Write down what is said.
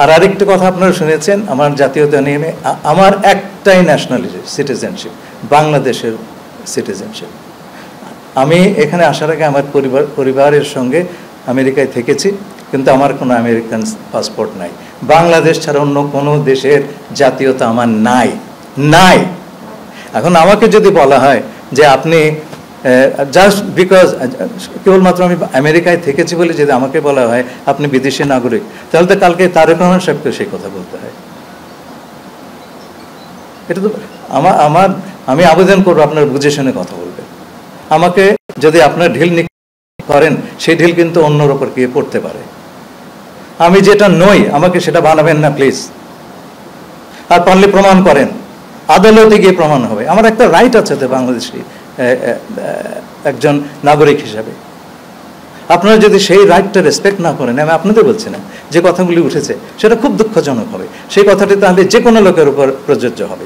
আর আরেকটা কথা আপনারা শুনেছেন আমার জাতীয়তা নিয়ে, আমার একটাই ন্যাশনালিটি সিটিজেনশিপ, বাংলাদেশের সিটিজেনশিপ। আমি এখানে আসার আগে আমার পরিবারের সঙ্গে আমেরিকায় থেকেছি, কিন্তু আমার কোনো আমেরিকান পাসপোর্ট নাই। বাংলাদেশ ছাড়া অন্য কোনো দেশের জাতীয়তা আমার নাই। এখন আমাকে যদি বলা হয় যে আপনি জাস্ট বিকজ কেবলমাত্র আমি আমেরিকায় থেকেছি বলে যদি আমাকে বলা হয় আপনি বিদেশি নাগরিক, তাহলে তো কালকে তারেক রহমান সাহেবকে সেই কথা বলতে হয়। এটা তো আমি আবেদন করবো আপনার বুঝে শুনে কথা বলবেন। আমাকে যদি আপনার ঢিল করেন, সেই ঢিল কিন্তু অন্যর ওপর গিয়ে পড়তে পারে। আমি যেটা নই আমাকে সেটা বানাবেন না প্লিজ। আর পারলে প্রমাণ করেন, আদালতে গিয়ে প্রমাণ হবে। আমার একটা রাইট আছে তো বাংলাদেশি একজন নাগরিক হিসাবে। আপনারা যদি সেই রাইটটা রেসপেক্ট না করেন, আমি আপনাদের বলছি না, যে কথাগুলি উঠেছে সেটা খুব দুঃখজনক হবে। সেই কথাটি তাহলে যে কোনো লোকের উপর প্রযোজ্য হবে।